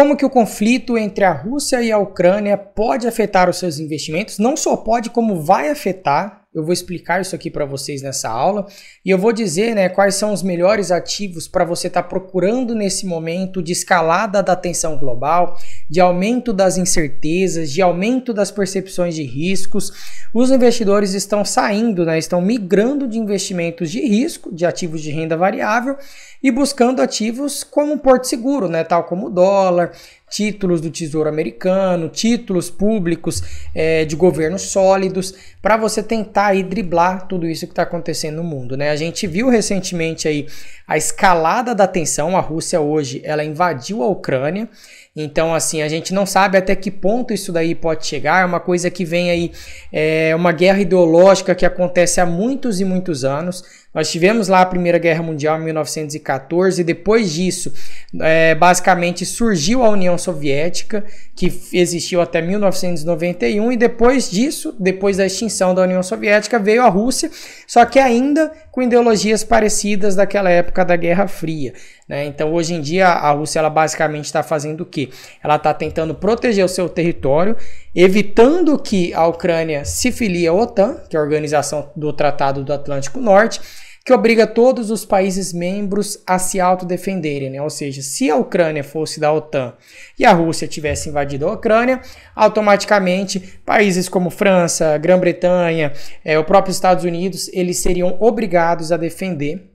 como que o conflito entre a Rússia e a Ucrânia pode afetar os seus investimentos. Não só pode, como vai afetar. Eu vou explicar isso aqui para vocês nessa aula e eu vou dizer, né, quais são os melhores ativos para você estar procurando nesse momento de escalada da tensão global, de aumento das incertezas, de aumento das percepções de riscos. Os investidores estão saindo, né, estão migrando de investimentos de risco, de ativos de renda variável e buscando ativos como um porto seguro, né, tal como o dólar, títulos do Tesouro Americano, títulos públicos de governos sólidos, para você tentar aí driblar tudo isso que está acontecendo no mundo, né? A gente viu recentemente aí a escalada da tensão. A Rússia hoje ela invadiu a Ucrânia. Então, assim, a gente não sabe até que ponto isso daí pode chegar. É uma coisa que vem aí, uma guerra ideológica que acontece há muitos e muitos anos. Nós tivemos lá a Primeira Guerra Mundial em 1914, e depois disso, basicamente surgiu a União Soviética, que existiu até 1991, e depois disso, depois da extinção da União Soviética, veio a Rússia, só que ainda com ideologias parecidas daquela época da Guerra Fria, né? Então, hoje em dia, a Rússia ela basicamente está fazendo o quê? Ela está tentando proteger o seu território, evitando que a Ucrânia se filie à OTAN, que é a Organização do Tratado do Atlântico Norte, que obriga todos os países membros a se autodefenderem, né? Ou seja, se a Ucrânia fosse da OTAN e a Rússia tivesse invadido a Ucrânia, automaticamente países como França, Grã-Bretanha, o próprio Estados Unidos, eles seriam obrigados a defender.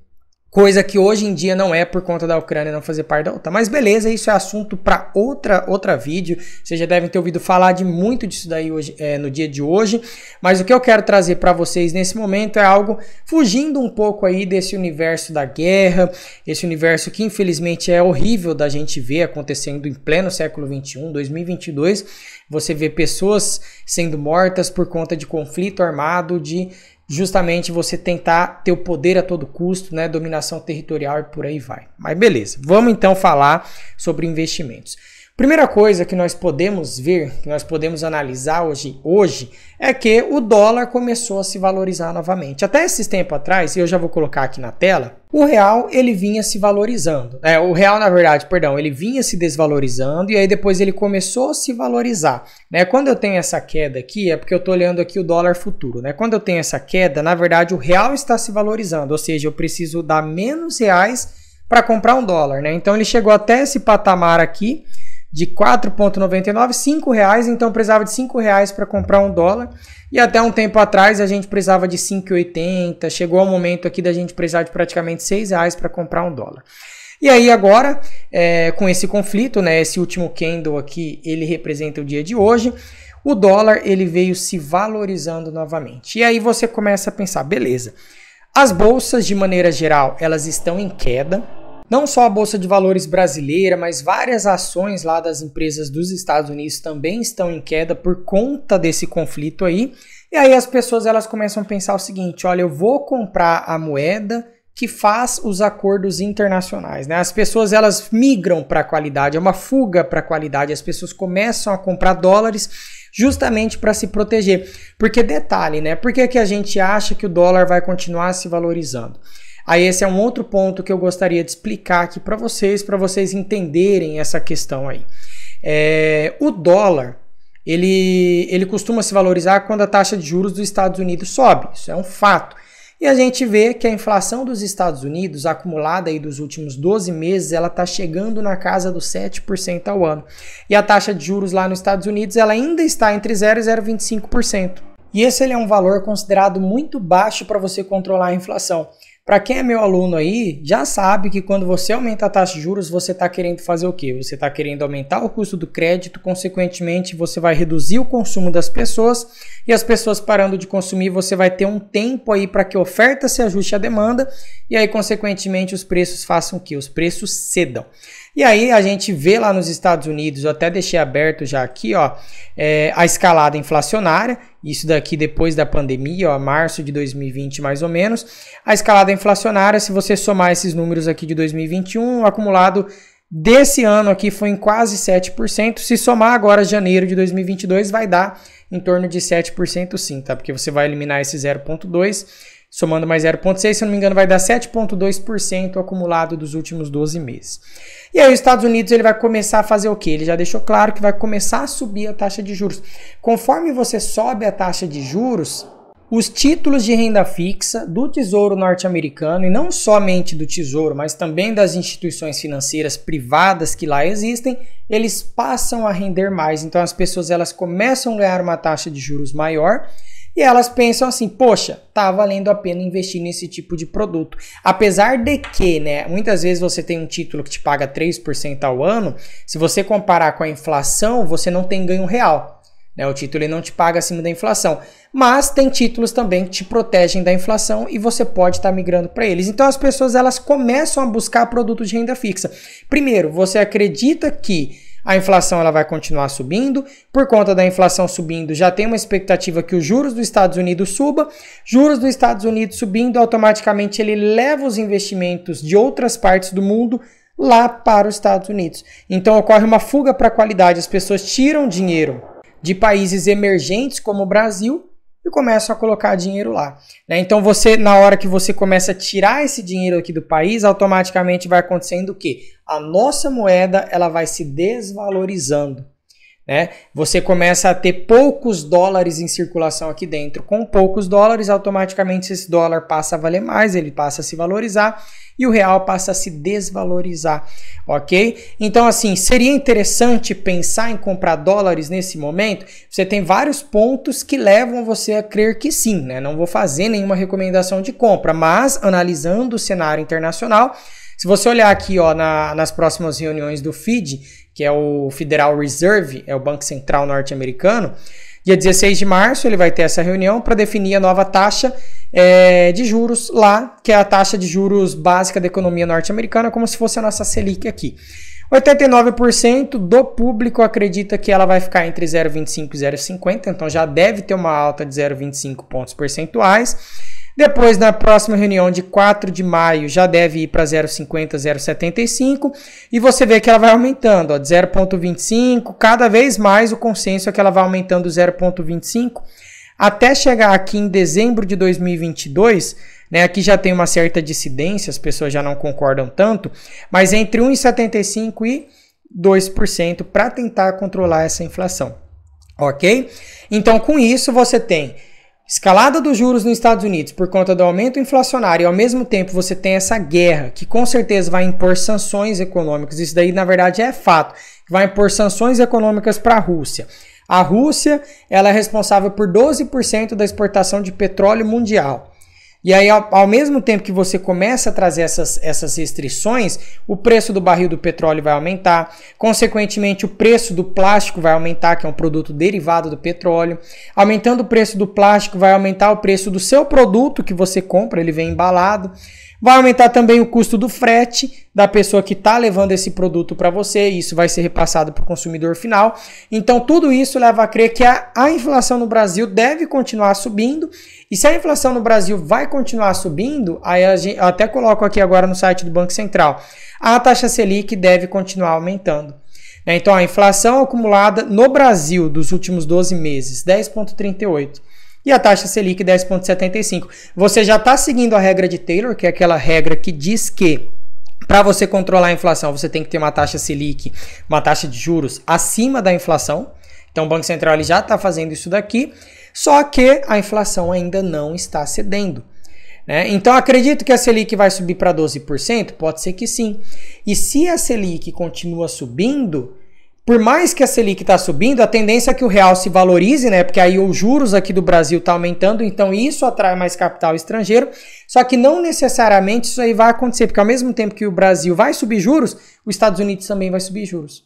Coisa que hoje em dia não é por conta da Ucrânia não fazer parte da OTAN. Mas beleza, isso é assunto para outra vídeo. Vocês já devem ter ouvido falar de muito disso daí hoje, no dia de hoje. Mas o que eu quero trazer para vocês nesse momento é algo fugindo um pouco aí desse universo da guerra. Esse universo que infelizmente é horrível da gente ver acontecendo em pleno século XXI, 2022. Você vê pessoas sendo mortas por conta de conflito armado, de justamente você tentar ter o poder a todo custo, né, dominação territorial e por aí vai. Mas beleza, vamos então falar sobre investimentos. Primeira coisa que nós podemos ver, que nós podemos analisar hoje é que o dólar começou a se valorizar novamente. Até esses tempos atrás, e eu já vou colocar aqui na tela, o real ele vinha se valorizando. O real, na verdade, perdão, ele vinha se desvalorizando e aí depois ele começou a se valorizar, né? Quando eu tenho essa queda aqui, é porque eu estou olhando aqui o dólar futuro, né? Quando eu tenho essa queda, na verdade, o real está se valorizando, ou seja, eu preciso dar menos reais para comprar um dólar, né? Então ele chegou até esse patamar aqui, de 4,99, R$5, então eu precisava de R$5 para comprar um dólar, e até um tempo atrás a gente precisava de 5,80, chegou ao momento aqui da gente precisar de praticamente R$6 para comprar um dólar. E aí agora, com esse conflito, né, esse último candle aqui, ele representa o dia de hoje, o dólar ele veio se valorizando novamente. E aí você começa a pensar, beleza, as bolsas de maneira geral, elas estão em queda. Não só a Bolsa de Valores brasileira, mas várias ações lá das empresas dos Estados Unidos também estão em queda por conta desse conflito aí. E aí as pessoas elas começam a pensar o seguinte, olha, eu vou comprar a moeda que faz os acordos internacionais, né? As pessoas elas migram para a qualidade, é uma fuga para a qualidade, as pessoas começam a comprar dólares justamente para se proteger. Porque detalhe, né? Por que a gente acha que o dólar vai continuar se valorizando? Aí esse é um outro ponto que eu gostaria de explicar aqui para vocês entenderem essa questão aí. O dólar, ele costuma se valorizar quando a taxa de juros dos Estados Unidos sobe, isso é um fato. E a gente vê que a inflação dos Estados Unidos, acumulada aí dos últimos 12 meses, ela está chegando na casa dos 7% ao ano. E a taxa de juros lá nos Estados Unidos, ela ainda está entre 0% e 0,25%. E esse ele é um valor considerado muito baixo para você controlar a inflação. Para quem é meu aluno aí, já sabe que quando você aumenta a taxa de juros, você está querendo fazer o quê? Você está querendo aumentar o custo do crédito, consequentemente você vai reduzir o consumo das pessoas e as pessoas parando de consumir, você vai ter um tempo aí para que a oferta se ajuste à demanda e aí, consequentemente, os preços façam o quê? Os preços cedam. E aí a gente vê lá nos Estados Unidos, eu até deixei aberto já aqui, ó, a escalada inflacionária, isso daqui depois da pandemia, ó, março de 2020 mais ou menos. A escalada inflacionária, se você somar esses números aqui de 2021, o acumulado desse ano aqui foi em quase 7%. Se somar agora janeiro de 2022, vai dar em torno de 7% sim, tá? Porque você vai eliminar esse 0,2%. somando mais 0,6%, se eu não me engano, vai dar 7,2% acumulado dos últimos 12 meses. E aí os Estados Unidos ele vai começar a fazer o quê? Ele já deixou claro que vai começar a subir a taxa de juros. Conforme você sobe a taxa de juros, os títulos de renda fixa do Tesouro norte-americano, e não somente do Tesouro, mas também das instituições financeiras privadas que lá existem, eles passam a render mais. Então as pessoas elas começam a ganhar uma taxa de juros maior, e elas pensam assim, poxa, tá valendo a pena investir nesse tipo de produto. Apesar de que, né, muitas vezes você tem um título que te paga 3% ao ano, se você comparar com a inflação, você não tem ganho real. Né? O título ele não te paga acima da inflação. Mas tem títulos também que te protegem da inflação e você pode estar migrando para eles. Então as pessoas elas começam a buscar produtos de renda fixa. Primeiro, você acredita que a inflação ela vai continuar subindo, por conta da inflação subindo, já tem uma expectativa que os juros dos Estados Unidos suba, juros dos Estados Unidos subindo, automaticamente ele leva os investimentos de outras partes do mundo lá para os Estados Unidos. Então ocorre uma fuga para a qualidade, as pessoas tiram dinheiro de países emergentes como o Brasil e começam a colocar dinheiro lá. Né? Então você, na hora que você começa a tirar esse dinheiro aqui do país, automaticamente vai acontecendo o quê? A nossa moeda ela vai se desvalorizando. Né? Você começa a ter poucos dólares em circulação aqui dentro. Com poucos dólares, automaticamente esse dólar passa a valer mais, ele passa a se valorizar e o real passa a se desvalorizar, ok? Então, assim, seria interessante pensar em comprar dólares nesse momento? Você tem vários pontos que levam você a crer que sim, né? Não vou fazer nenhuma recomendação de compra, mas analisando o cenário internacional, se você olhar aqui ó, nas próximas reuniões do FED, que é o Federal Reserve, é o Banco Central norte-americano, dia 16 de março ele vai ter essa reunião para definir a nova taxa de juros lá, que é a taxa de juros básica da economia norte-americana, como se fosse a nossa Selic aqui. 89% do público acredita que ela vai ficar entre 0,25 e 0,50, então já deve ter uma alta de 0,25 pontos percentuais. Depois, na próxima reunião de 4 de maio, já deve ir para 0,50, 0,75 e você vê que ela vai aumentando, ó, de 0,25, cada vez mais o consenso é que ela vai aumentando 0,25 até chegar aqui em dezembro de 2022, né, aqui já tem uma certa dissidência, as pessoas já não concordam tanto, mas entre 1,75% e 2% para tentar controlar essa inflação, ok? Então, com isso, você tem escalada dos juros nos Estados Unidos por conta do aumento inflacionário e ao mesmo tempo você tem essa guerra que com certeza vai impor sanções econômicas, isso daí na verdade é fato, vai impor sanções econômicas para a Rússia. A Rússia ela é responsável por 12% da exportação de petróleo mundial. E aí, ao mesmo tempo que você começa a trazer essas restrições, o preço do barril do petróleo vai aumentar, consequentemente o preço do plástico vai aumentar, que é um produto derivado do petróleo. Aumentando o preço do plástico, vai aumentar o preço do seu produto que você compra, ele vem embalado. Vai aumentar também o custo do frete da pessoa que está levando esse produto para você, e isso vai ser repassado para o consumidor final. Então, tudo isso leva a crer que a inflação no Brasil deve continuar subindo, e se a inflação no Brasil vai continuar subindo, aí eu até coloco aqui agora no site do Banco Central, a taxa Selic deve continuar aumentando. Então, a inflação acumulada no Brasil dos últimos 12 meses, 10,38%. E a taxa Selic 10,75. Você já está seguindo a regra de Taylor, que é aquela regra que diz que para você controlar a inflação, você tem que ter uma taxa Selic, uma taxa de juros acima da inflação. Então o Banco Central ele já está fazendo isso daqui, só que a inflação ainda não está cedendo. Né? Então acredito que a Selic vai subir para 12%? Pode ser que sim. E se a Selic continua subindo, por mais que a Selic está subindo, a tendência é que o real se valorize, né? Porque aí os juros aqui do Brasil está aumentando, então isso atrai mais capital estrangeiro. Só que não necessariamente isso aí vai acontecer, porque ao mesmo tempo que o Brasil vai subir juros, os Estados Unidos também vai subir juros.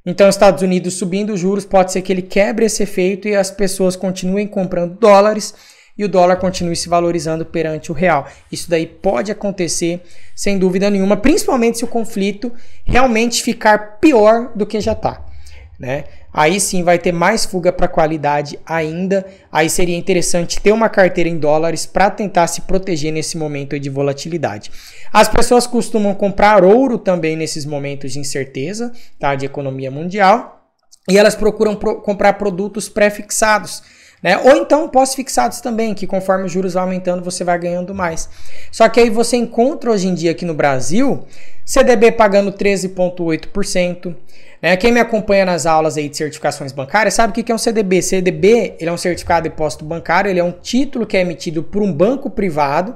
Então, os Estados Unidos subindo os juros, pode ser que ele quebre esse efeito e as pessoas continuem comprando dólares e o dólar continue se valorizando perante o real. Isso daí pode acontecer sem dúvida nenhuma, principalmente se o conflito realmente ficar pior do que já está. Né? Aí sim vai ter mais fuga para qualidade ainda, aí seria interessante ter uma carteira em dólares para tentar se proteger nesse momento de volatilidade. As pessoas costumam comprar ouro também nesses momentos de incerteza, tá, de economia mundial, e elas procuram comprar produtos pré-fixados. né? Ou então pós-fixados também, que conforme os juros vão aumentando, você vai ganhando mais. Só que aí você encontra hoje em dia aqui no Brasil, CDB pagando 13,8%. Né? Quem me acompanha nas aulas aí de certificações bancárias sabe o que é um CDB. CDB, ele é um certificado de depósito bancário, ele é um título que é emitido por um banco privado,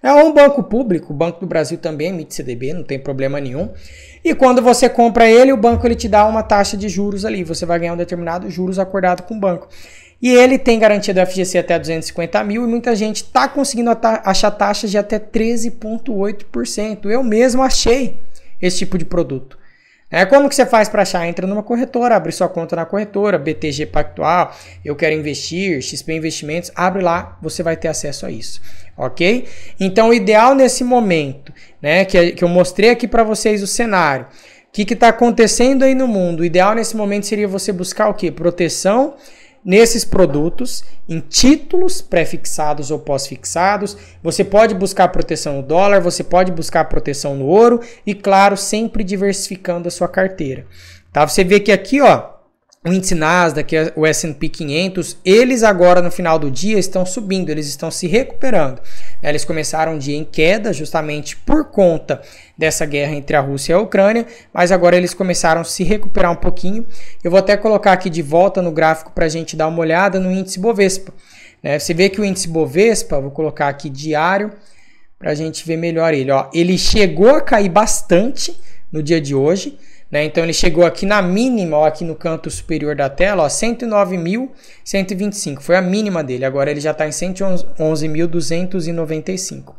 ou um banco público. O Banco do Brasil também emite CDB, não tem problema nenhum. E quando você compra ele, o banco ele te dá uma taxa de juros ali. Você vai ganhar um determinado juros acordado com o banco. E ele tem garantia do FGC até 250 mil e muita gente está conseguindo achar taxas de até 13,8%. Eu mesmo achei esse tipo de produto. Como que você faz para achar? Entra numa corretora, abre sua conta na corretora, BTG Pactual, Eu Quero Investir, XP Investimentos, abre lá, você vai ter acesso a isso, ok? Então o ideal nesse momento, né, que eu mostrei aqui para vocês o cenário, o que está acontecendo aí no mundo, o ideal nesse momento seria você buscar o quê? Proteção nesses produtos, em títulos pré-fixados ou pós-fixados. Você pode buscar proteção no dólar, você pode buscar proteção no ouro e, claro, sempre diversificando a sua carteira. Tá? Você vê que aqui, ó, o índice Nasdaq, o S&P 500, eles agora no final do dia estão subindo, eles estão se recuperando. Eles começaram o dia em queda justamente por conta dessa guerra entre a Rússia e a Ucrânia, mas agora eles começaram a se recuperar um pouquinho. Eu vou até colocar aqui de volta no gráfico para a gente dar uma olhada no índice Bovespa. Você vê que o índice Bovespa, vou colocar aqui diário para a gente ver melhor ele. Ó, ele chegou a cair bastante no dia de hoje. Então ele chegou aqui na mínima, ó, aqui no canto superior da tela, 109.125, foi a mínima dele, agora ele já está em 111.295.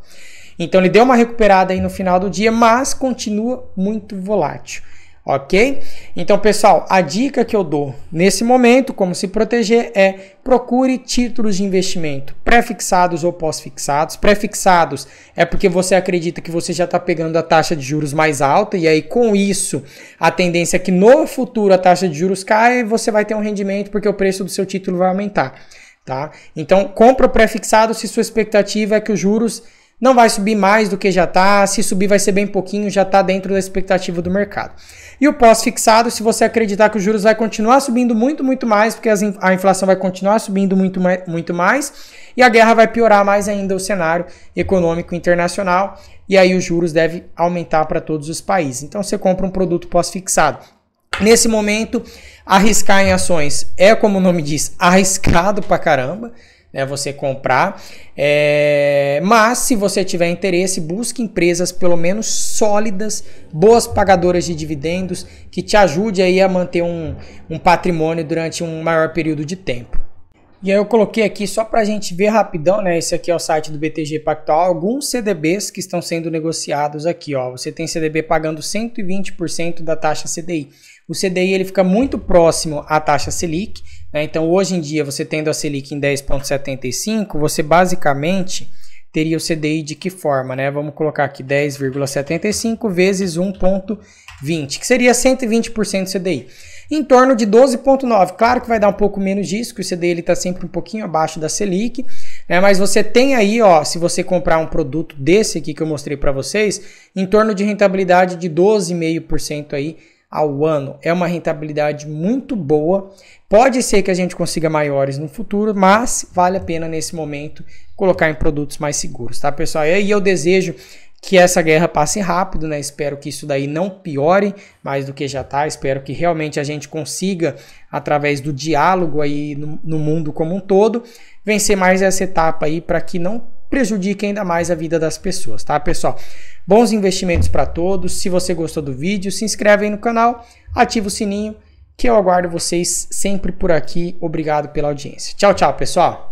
Então ele deu uma recuperada aí no final do dia, mas continua muito volátil, ok? Então pessoal, a dica que eu dou nesse momento, como se proteger, é procure títulos de investimento pré-fixados ou pós-fixados. Pré-fixados é porque você acredita que você já está pegando a taxa de juros mais alta e aí com isso a tendência é que no futuro a taxa de juros caia e você vai ter um rendimento porque o preço do seu título vai aumentar, tá? Então compra pré-fixado se sua expectativa é que os juros não vai subir mais do que já está, se subir vai ser bem pouquinho, já está dentro da expectativa do mercado. E o pós-fixado, se você acreditar que os juros vai continuar subindo muito mais, porque a inflação vai continuar subindo muito mais, e a guerra vai piorar mais ainda o cenário econômico internacional, e aí os juros devem aumentar para todos os países. Então você compra um produto pós-fixado. Nesse momento, arriscar em ações é, como o nome diz, arriscado pra caramba, você comprar, mas se você tiver interesse, busque empresas pelo menos sólidas, boas pagadoras de dividendos, que te ajude aí a manter um patrimônio durante um maior período de tempo. E aí eu coloquei aqui só para a gente ver rapidão, esse aqui é o site do BTG Pactual, alguns CDBs que estão sendo negociados aqui, ó. Você tem CDB pagando 120% da taxa CDI. O CDI ele fica muito próximo à taxa Selic, então hoje em dia você tendo a Selic em 10,75, você basicamente teria o CDI de que forma, Vamos colocar aqui 10,75 vezes 1,20, que seria 120% CDI. Em torno de 12,9. Claro que vai dar um pouco menos disso, que o CDI está sempre um pouquinho abaixo da Selic, mas você tem aí, ó, se você comprar um produto desse aqui que eu mostrei para vocês, em torno de rentabilidade de 12,5% aí ao ano. É uma rentabilidade muito boa. Pode ser que a gente consiga maiores no futuro, mas vale a pena nesse momento colocar em produtos mais seguros, tá, pessoal? E aí eu desejo que essa guerra passe rápido, Espero que isso daí não piore mais do que já está. Espero que realmente a gente consiga, através do diálogo aí no mundo como um todo, vencer mais essa etapa aí para que não prejudique ainda mais a vida das pessoas, tá, pessoal? Bons investimentos para todos. Se você gostou do vídeo, se inscreve aí no canal, ativa o sininho, que eu aguardo vocês sempre por aqui. Obrigado pela audiência. Tchau, tchau, pessoal!